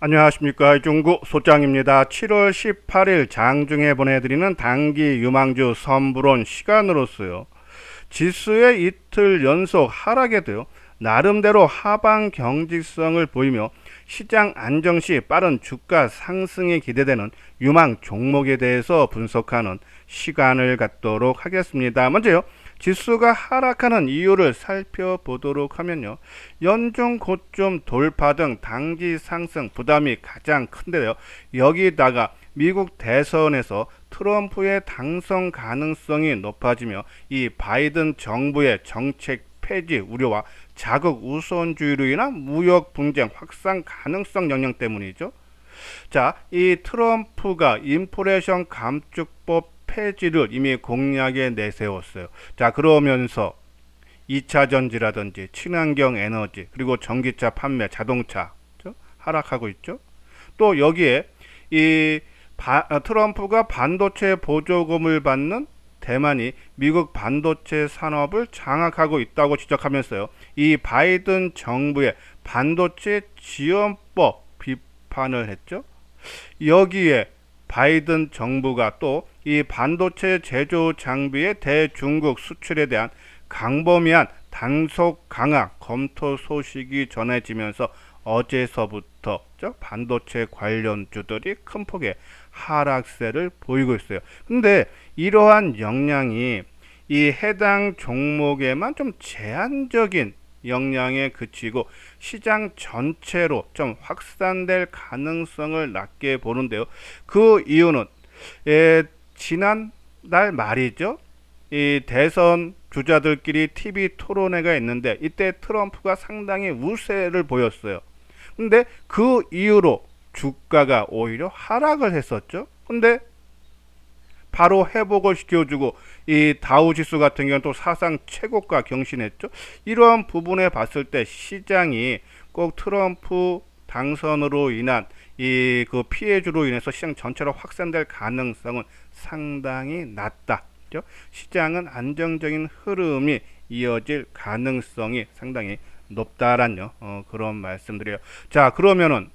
안녕하십니까. 중구 소장입니다. 7월 18일 장중에 보내드리는 단기 유망주 선불원 시간으로서요. 지수의 이틀 연속 하락에 도요. 나름대로 하방 경직성을 보이며 시장 안정 시 빠른 주가 상승이 기대되는 유망 종목에 대해서 분석하는 시간을 갖도록 하겠습니다. 먼저요. 지수가 하락하는 이유를 살펴보도록 하면요. 연중 고점 돌파 등 단기 상승 부담이 가장 큰데요. 여기다가 미국 대선에서 트럼프의 당선 가능성이 높아지며 이 바이든 정부의 정책 폐지 우려와 자국 우선주의로 인한 무역 분쟁 확산 가능성 영향 때문이죠. 자, 이 트럼프가 인플레이션 감축법 폐지를 이미 공약에 내세웠어요. 자, 그러면서 2차 전지라든지 친환경 에너지 그리고 전기차 판매, 자동차 하락하고 있죠. 또 여기에 트럼프가 반도체 보조금을 받는 대만이 미국 반도체 산업을 장악하고 있다고 지적하면서요. 이 바이든 정부의 반도체 지원법 비판을 했죠. 여기에 바이든 정부가 또 이 반도체 제조 장비의 대중국 수출에 대한 광범위한 단속 강화 검토 소식이 전해지면서 어제서부터 반도체 관련주들이 큰 폭의 하락세를 보이고 있어요. 근데 이러한 영향이 이 해당 종목에만 좀 제한적인 영향에 그치고 시장 전체로 좀 확산될 가능성을 낮게 보는데요. 그 이유는 지난달 말이죠. 이 대선 주자들끼리 TV 토론회가 있는데 이때 트럼프가 상당히 우세를 보였어요. 근데 그 이후로 주가가 오히려 하락을 했었죠. 근데 바로 회복을 시켜주고 이 다우지수 같은 경우는 또 사상 최고가 경신했죠. 이러한 부분에 봤을 때 시장이 꼭 트럼프 당선으로 인한 이 그 피해주로 인해서 시장 전체로 확산될 가능성은 상당히 낮다. 시장은 안정적인 흐름이 이어질 가능성이 상당히 높다라는 그런 말씀드려요. 자, 그러면은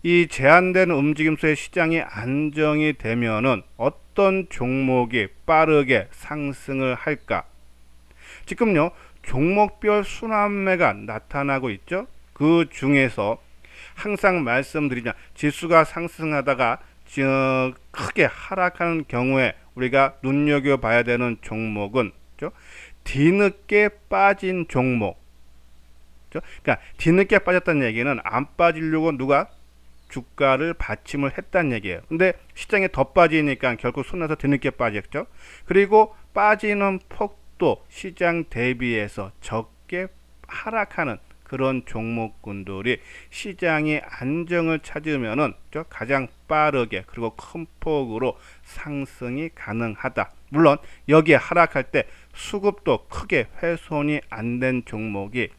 이 제한된 움직임수의 시장이 안정이 되면은 어떤 종목이 빠르게 상승을 할까? 지금요, 종목별 순환매가 나타나고 있죠. 그 중에서 항상 말씀드리냐, 지수가 상승하다가 크게 하락하는 경우에 우리가 눈여겨봐야 되는 종목은 뒤늦게 빠진 종목. 그러니까 뒤늦게 빠졌다는 얘기는 안 빠지려고 누가 주가를 받침을 했다는 얘기예요. 근데 시장에 더 빠지니까 결국 손에서 뒤늦게 빠졌죠. 그리고 빠지는 폭도 시장 대비해서 적게 하락하는 그런 종목군들이 시장이 안정을 찾으면은 가장 빠르게 그리고 큰 폭으로 상승이 가능하다. 물론 여기에 하락할 때 수급도 크게 훼손이 안 된 종목이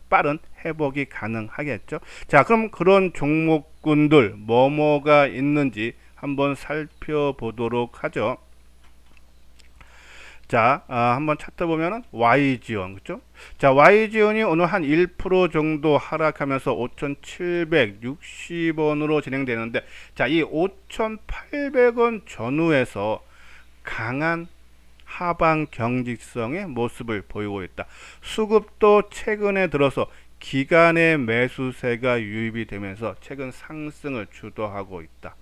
빠른 회복이 가능하겠죠. 자, 그럼 그런 종목군들 뭐가 있는지 한번 살펴보도록 하죠. 자, 한번 차트 보면은 YG원, 그죠? 자, YG원이 오늘 한 1% 정도 하락하면서 5,760원으로 진행되는데, 자, 이 5,800원 전후에서 강한 하방 경직성의 모습을 보이고 있다. 수급도 최근에 들어서 기간의 매수세가 유입이 되면서 최근 상승을 주도하고 있다.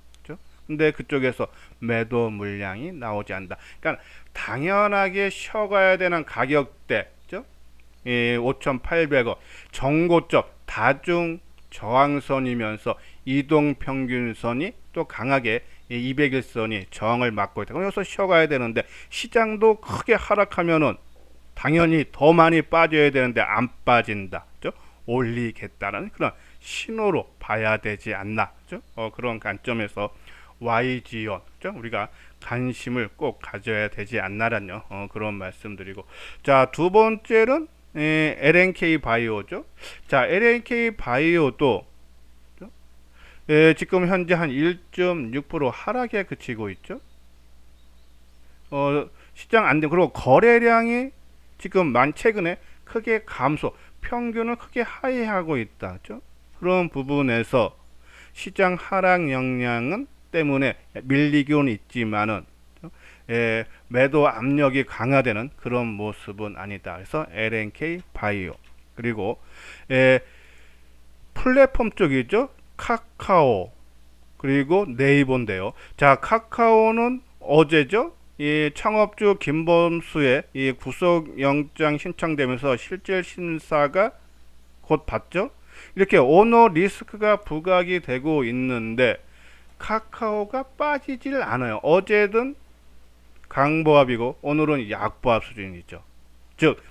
근데 그쪽에서 매도 물량이 나오지 않는다. 그러니까 당연하게 쉬어가야 되는 가격대, 5,800원 정고점 다중 저항선이면서 이동평균선이 또 강하게 200일선이 저항을 막고 있다. 그래서 쉬어가야 되는데 시장도 크게 하락하면은 당연히 더 많이 빠져야 되는데 안 빠진다. 올리겠다는 그런 신호로 봐야 되지 않나. 그런 관점에서 YG원 우리가 관심을 꼭 가져야 되지 않나라는 그런 말씀드리고, 자, 두 번째는 LNK 바이오죠. 자, LNK 바이오도 지금 현재 한 1.6% 하락에 그치고 있죠. 시장 안정 그리고 거래량이 지금 최근에 크게 감소, 평균을 크게 하회하고 있다. 그런 부분에서 시장 하락 영향은 때문에 밀리기는 있지만은 매도 압력이 강화되는 그런 모습은 아니다. 그래서 LNK 바이오 그리고 플랫폼 쪽이죠. 카카오 그리고 네이버인데요. 자, 카카오는 어제죠. 이 창업주 김범수의 이 구속영장 신청되면서 실질 심사가 곧 받죠. 이렇게 오너 리스크가 부각이 되고 있는데 카카오가 빠지질 않아요. 어제든 강보합이고 오늘은 약보합 수준이죠. 즉,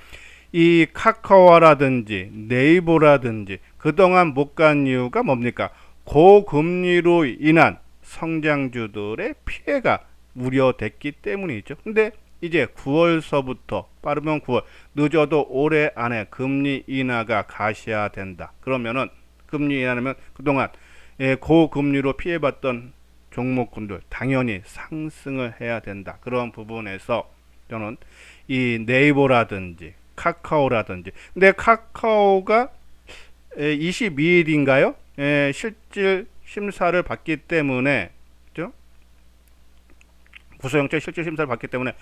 이 카카오라든지 네이버라든지 그동안 못 간 이유가 뭡니까? 고금리로 인한 성장주들의 피해가 우려됐기 때문이죠. 근데 이제 9월서부터 빠르면 9월, 늦어도 올해 안에 금리 인하가 가시화된다. 그러면은 금리 인하면 그동안 고금리로 피해봤던 종목군들 당연히 상승을 해야 된다. 그런 부분에서 저는 이 네이버라든지 카카오라든지 근데 카카오가 22일인가요? 실질 심사를 받기 때문에 그죠? 구속영장 실질 심사를 받기 때문에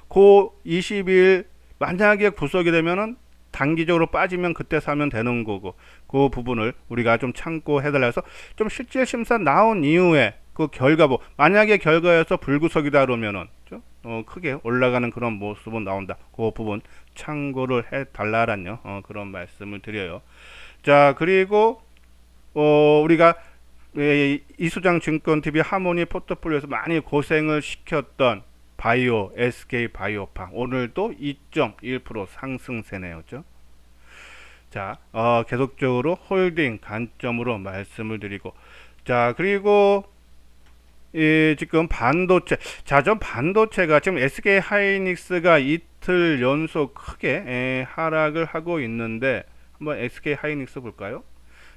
그 20일 만약에 구속이 되면은 단기적으로 빠지면 그때 사면 되는 거고 그 부분을 우리가 좀 참고해달라 해서 좀 실질 심사 나온 이후에 그 결과 만약에 결과에서 불구속이다 그러면은 크게 올라가는 그런 모습은 나온다. 그 부분 참고를 해달라란요. 그런 말씀을 드려요. 자, 그리고 우리가 이수장 증권TV 하모니 포트폴리오에서 많이 고생을 시켰던 바이오, SK 바이오팜 오늘도 2.1% 상승세네요. 그렇죠? 자, 계속적으로 홀딩 관점으로 말씀을 드리고 자, 그리고 지금 반도체, 전 반도체가 지금 SK 하이닉스가 이틀 연속 크게 하락을 하고 있는데 한번 SK 하이닉스 볼까요?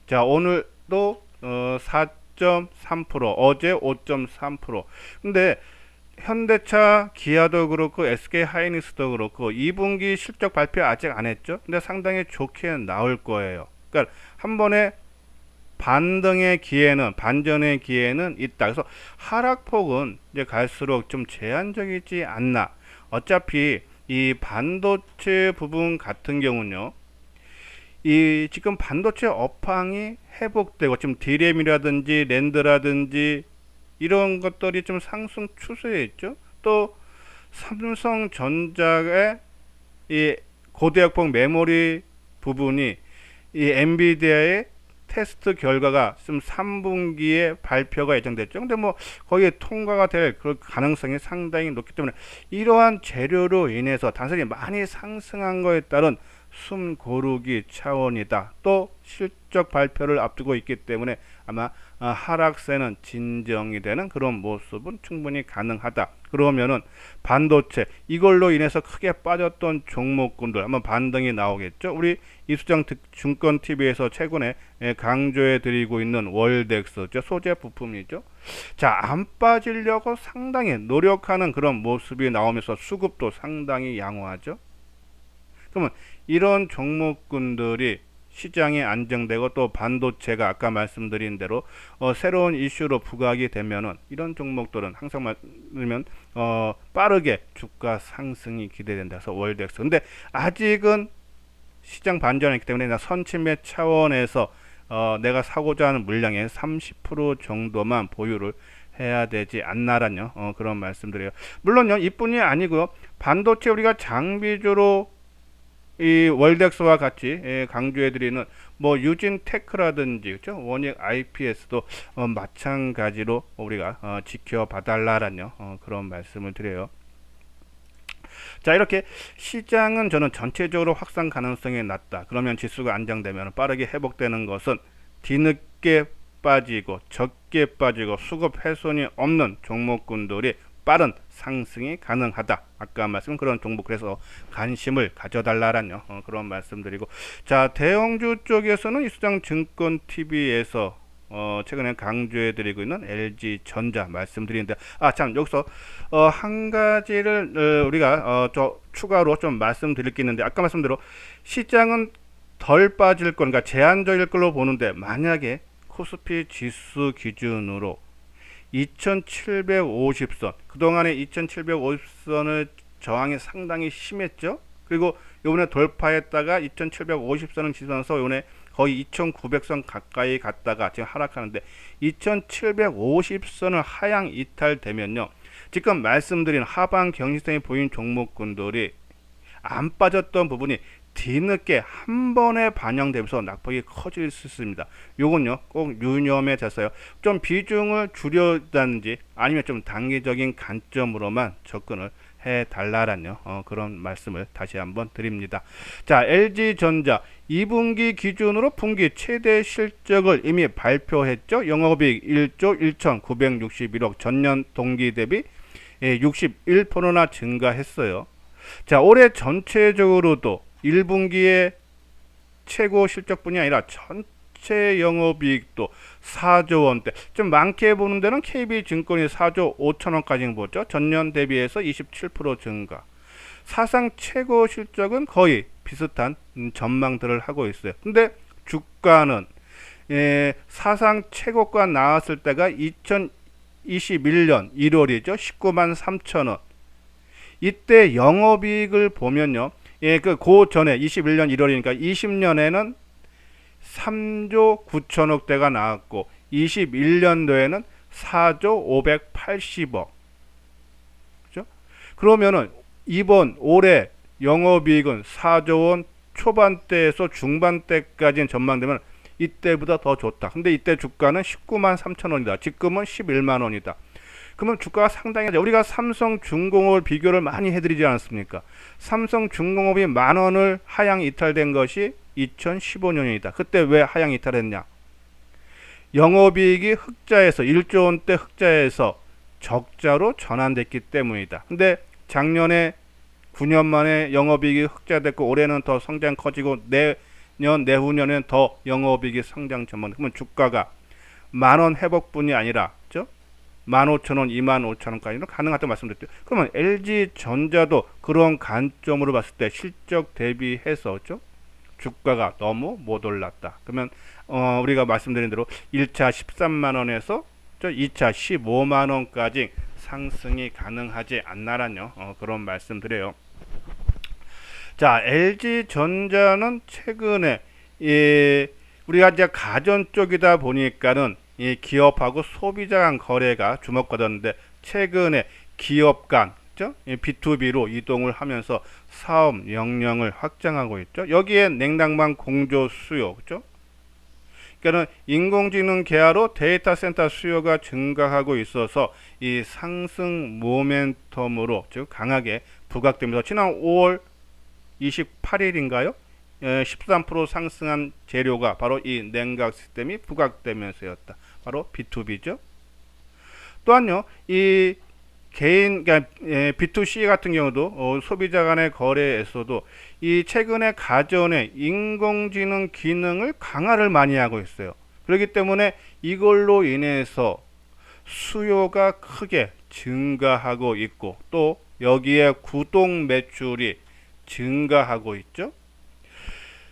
자, 오늘도 4.3%, 어제 5.3%. 근데 현대차, 기아도 그렇고 SK 하이닉스도 그렇고 2분기 실적 발표 아직 안 했죠. 근데 상당히 좋게 나올 거예요. 그러니까 한 번에 반등의 기회는 반전의 기회는 있다. 그래서 하락폭은 이제 갈수록 좀 제한적이지 않나. 어차피 이 반도체 부분 같은 경우는요. 이 지금 반도체 업황이 회복되고 지금 디램이라든지 랜드라든지 이런 것들이 좀 상승 추세에 있죠. 또 삼성전자의 이 고대역폭 메모리 부분이 이 엔비디아의 테스트 결과가 지금 3분기에 발표가 예정됐죠. 근데 뭐 거기에 통과가 될 그런 가능성이 상당히 높기 때문에 이러한 재료로 인해서 단순히 많이 상승한 거에 따른 숨 고르기 차원이다. 또 실적 발표를 앞두고 있기 때문에 아마 하락세는 진정이 되는 그런 모습은 충분히 가능하다. 그러면은 반도체 이걸로 인해서 크게 빠졌던 종목군들 한번 반등이 나오겠죠. 우리 이수장 증권TV에서 최근에 강조해 드리고 있는 월덱스 소재 부품이죠. 자, 안 빠지려고 상당히 노력하는 그런 모습이 나오면서 수급도 상당히 양호하죠. 그러면 이런 종목군들이 시장이 안정되고 또 반도체가 아까 말씀드린 대로 새로운 이슈로 부각이 되면은 이런 종목들은 항상 말하면 빠르게 주가 상승이 기대된다. 그래서 월덱스. 근데 아직은 시장 반전이기 때문에 선침매 차원에서 내가 사고자 하는 물량의 30% 정도만 보유를 해야 되지 않나라뇨. 그런 말씀드려요. 물론요, 이뿐이 아니고요. 반도체 우리가 장비주로 이 월덱스와 같이 강조해드리는 뭐 유진테크라든지 그렇죠? 원익 IPS도 마찬가지로 우리가 지켜봐달라라뇨. 그런 말씀을 드려요. 자, 이렇게 시장은 저는 전체적으로 확산 가능성이 낮다. 그러면 지수가 안정되면 빠르게 회복되는 것은 뒤늦게 빠지고 적게 빠지고 수급 훼손이 없는 종목군들이 빠른 상승이 가능하다. 아까 말씀 그런 종목 그래서 관심을 가져달라라뇨. 그런 말씀드리고 자, 대형주 쪽에서는 이수장 증권TV에서 최근에 강조해드리고 있는 LG전자 말씀드리는데 참 여기서 한 가지를 우리가 추가로 좀 말씀드릴 게 있는데 아까 말씀대로 시장은 덜 빠질 건 그러니까 제한적일 걸로 보는데 만약에 코스피 지수 기준으로 2750선, 그동안에 2750선의 저항이 상당히 심했죠. 그리고 요번에 돌파했다가 2750선을 지나서 요번에 거의 2900선 가까이 갔다가 지금 하락하는데, 2750선을 하향 이탈되면요, 지금 말씀드린 하방 경직성이 보인 종목군들이 안 빠졌던 부분이 뒤늦게 한 번에 반영되면서 낙폭이 커질 수 있습니다. 요건요 꼭 유념해 둬서요, 좀 비중을 줄여다든지 아니면 좀 단기적인 관점으로만 접근을 해 달라라는 그런 말씀을 다시 한번 드립니다. 자, LG전자 2분기 기준으로 분기 최대 실적을 이미 발표했죠. 영업이익 1조 1961억, 전년 동기 대비 61%나 증가했어요. 자, 올해 전체적으로도 1분기에 최고 실적뿐이 아니라 전체 영업이익도 4조 원대, 좀 많게 보는 데는 KB증권이 4조 5천원까지 보죠. 전년 대비해서 27% 증가. 사상 최고 실적은 거의 비슷한 전망들을 하고 있어요. 근데 주가는 사상 최고가 나왔을 때가 2021년 1월이죠. 19만 3천원. 이때 영업이익을 보면요, 그 전에 21년 1월이니까 20년에는 3조 9천억대가 나왔고 21년도에는 4조 580억. 그죠? 그러면은 이번 올해 영업이익은 4조 원 초반대에서 중반대까지는 전망되면 이때보다 더 좋다. 근데 이때 주가는 19만 3천 원이다. 지금은 11만 원이다. 그러면 주가가 상당히, 우리가 삼성중공업을 비교를 많이 해드리지 않았습니까? 삼성중공업이 만 원을 하향 이탈된 것이 2015년이다. 그때 왜 하향 이탈했냐? 영업이익이 흑자에서 1조 원대 흑자에서 적자로 전환됐기 때문이다. 근데 작년에 9년 만에 영업이익이 흑자됐고 올해는 더 성장 커지고 내년 내후년에는 더 영업이익이 성장 전망. 그러면 주가가 만 원 회복뿐이 아니라 15,000원, 25,000원까지는 가능하다고 말씀드렸죠. 그러면 LG전자도 그런 관점으로 봤을 때 실적 대비해서 주가가 너무 못 올랐다. 그러면 우리가 말씀드린 대로 1차 13만원에서 2차 15만원까지 상승이 가능하지 않나라는 그런 말씀드려요. 자, LG전자는 최근에 우리가 이제 가전 쪽이다 보니까는 이 기업하고 소비자 간 거래가 주목받았는데, 최근에 기업 간 B2B로 이동을 하면서 사업 역량을 확장하고 있죠. 여기에 냉난방 공조 수요, 그죠? 그러니까 인공지능 개화로 데이터 센터 수요가 증가하고 있어서 이 상승 모멘텀으로 강하게 부각되면서 지난 5월 28일인가요? 13% 상승한 재료가 바로 이 냉각 시스템이 부각되면서였다. 바로 B2B죠. 또한요, 이 개인, 그러니까 B2C 같은 경우도 소비자 간의 거래에서도 이 최근에 가전의 인공지능 기능을 강화를 많이 하고 있어요. 그렇기 때문에 이걸로 인해서 수요가 크게 증가하고 있고, 또 여기에 구독 매출이 증가하고 있죠.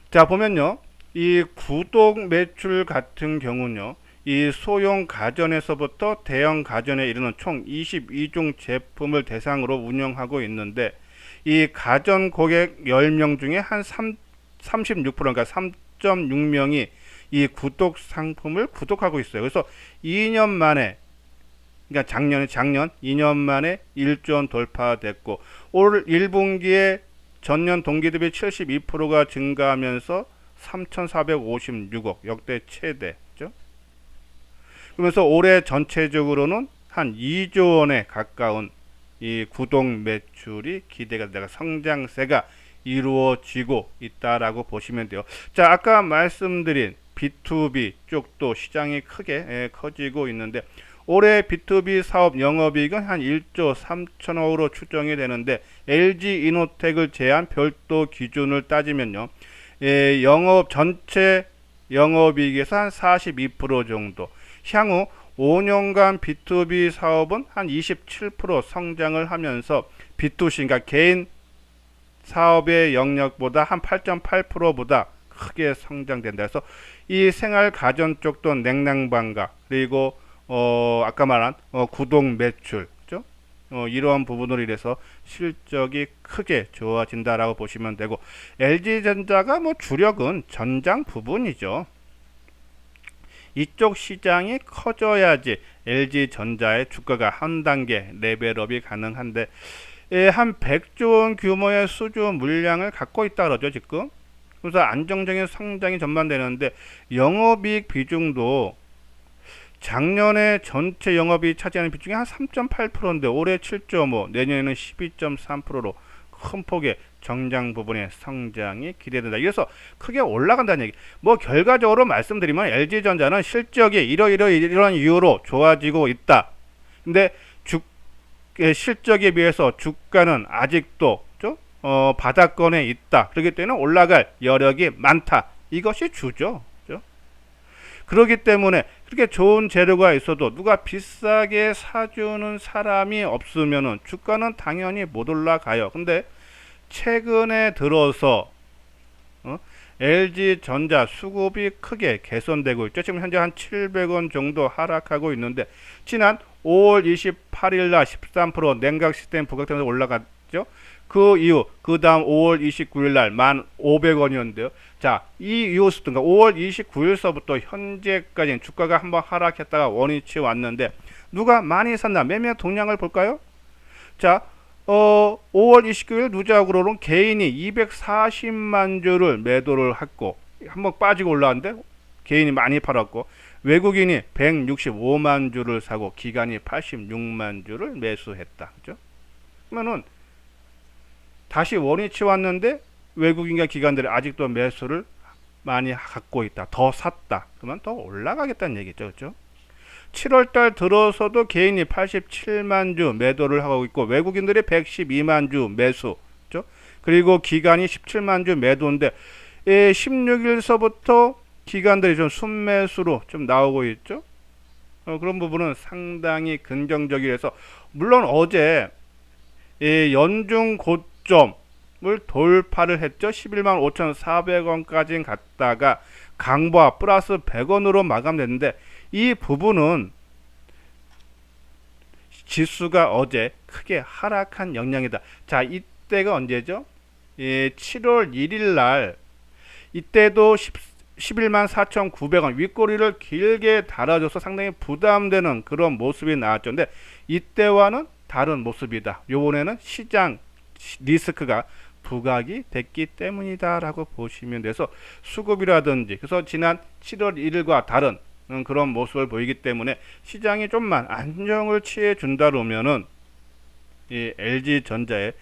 자, 보면요, 이 구독 매출 같은 경우는요, 이 소형 가전에서부터 대형 가전에 이르는 총 22종 제품을 대상으로 운영하고 있는데, 이 가전 고객 10명 중에 한 36%, 그러니까 3.6명이 이 구독 상품을 구독하고 있어요. 그래서 2년 만에, 그러니까 작년 2년 만에 1조 원 돌파됐고, 올 1분기에 전년 동기 대비 72%가 증가하면서 3,456억, 역대 최대죠. 그러면서 올해 전체적으로는 한 2조 원에 가까운 이 구독 매출이 기대가 되다가 성장세가 이루어지고 있다라고 보시면 돼요. 자, 아까 말씀드린 B2B 쪽도 시장이 크게 커지고 있는데, 올해 B2B 사업 영업이익은 한 1조 3천억으로 추정이 되는데, LG이노텍을 제한 별도 기준을 따지면요, 전체 영업이익에서 한 42% 정도, 향후 5년간 B2B 사업은 한 27% 성장을 하면서 B2C, 그러니까 개인 사업의 영역보다 한 8.8%보다 크게 성장된다. 그래서 이 생활 가전 쪽도 냉난방과 그리고 아까 말한 구독 매출, 그죠? 이러한 부분으로 인해서 실적이 크게 좋아진다라고 보시면 되고, LG전자가 뭐 주력은 전장 부분이죠. 이쪽 시장이 커져야지 LG전자의 주가가 한 단계 레벨업이 가능한데, 한 100조 원 규모의 수주 물량을 갖고 있다 그러죠 지금. 그래서 안정적인 성장이 전망되는데, 영업이익 비중도 작년에 전체 영업이익 차지하는 비중이 한 3.8%인데 올해 7.5, 내년에는 12.3%로 큰 폭의 정장 부분의 성장이 기대된다. 그래서 크게 올라간다는 얘기. 뭐 결과적으로 말씀드리면 LG전자는 실적이 이러한 이유로 좋아지고 있다. 근데 실적에 비해서 주가는 아직도 바닥권에 있다. 그렇기 때문에 올라갈 여력이 많다. 이것이 주죠. 그죠? 그렇기 때문에 그렇게 좋은 재료가 있어도 누가 비싸게 사주는 사람이 없으면은 주가는 당연히 못 올라가요. 근데 최근에 들어서 LG전자 수급이 크게 개선되고 있죠. 지금 현재 한 700원 정도 하락하고 있는데, 지난 5월 28일 날 13% 냉각 시스템 부각되면서 올라갔죠. 그 이후 그 다음 5월 29일 날 1,500원이었는데요. 자, 이 이후 그러니까 5월 29일서부터 현재까지 주가가 한번 하락했다가 원위치 왔는데, 누가 많이 샀나? 매매 동향을 볼까요? 자, 5월 29일 누적으로는 개인이 240만 주를 매도를 했고, 한번 빠지고 올라왔는데 개인이 많이 팔았고, 외국인이 165만 주를 사고 기관이 86만 주를 매수했다. 그죠? 그러면은 다시 원위치 왔는데 외국인과 기관들이 아직도 매수를 많이 갖고 있다. 더 샀다. 그러면 더 올라가겠다는 얘기죠. 그죠? 7월달 들어서도 개인이 87만 주 매도를 하고 있고, 외국인들이 112만 주 매수, 그죠? 그리고 기관이 17만 주 매도인데, 16일서부터 기관들이 좀 순매수로 좀 나오고 있죠. 그런 부분은 상당히 긍정적이라서, 물론 어제 연중 고점을 돌파를 했죠. 11만 5,400원까지 갔다가 강보합 플러스 100원으로 마감됐는데, 이 부분은 지수가 어제 크게 하락한 영향이다. 자, 이때가 언제죠? 7월 1일 날, 이때도 11만 4,900원 윗꼬리를 길게 달아줘서 상당히 부담되는 그런 모습이 나왔죠. 근데 이때와는 다른 모습이다. 요번에는 시장 리스크가 부각이 됐기 때문이다 라고 보시면 돼서, 수급이라든지, 그래서 지난 7월 1일과 다른 그런 모습을 보이기 때문에 시장이 좀만 안정을 취해 준다 그러면은 이 LG전자의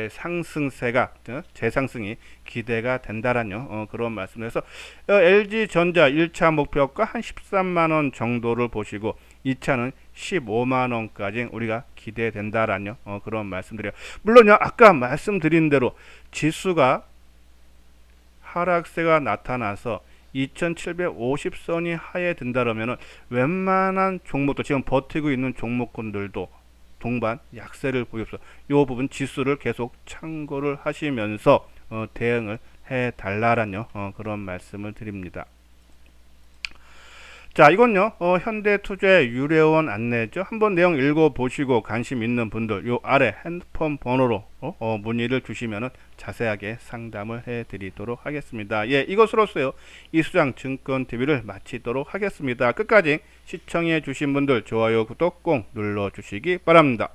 상승세가 재상승이 기대가 된다라는 그런 말씀에서, LG전자 1차 목표가 한 13만원 정도를 보시고 2차는 15만원까지 우리가 기대된다라는 그런 말씀드려요. 물론요, 아까 말씀드린 대로 지수가 하락세가 나타나서 2750선이 하에 든다라면은 웬만한 종목도, 지금 버티고 있는 종목군들도 동반 약세를 보입니다. 이 부분 지수를 계속 참고를 하시면서 대응을 해 달라라는 그런 말씀을 드립니다. 자, 이건요 현대투자의 유료원 안내죠. 한번 내용 읽어보시고 관심 있는 분들 요 아래 핸드폰 번호로 문의를 주시면은 자세하게 상담을 해드리도록 하겠습니다. 예, 이것으로서요 이수장 증권TV를 마치도록 하겠습니다. 끝까지 시청해 주신 분들 좋아요 구독 꼭 눌러주시기 바랍니다.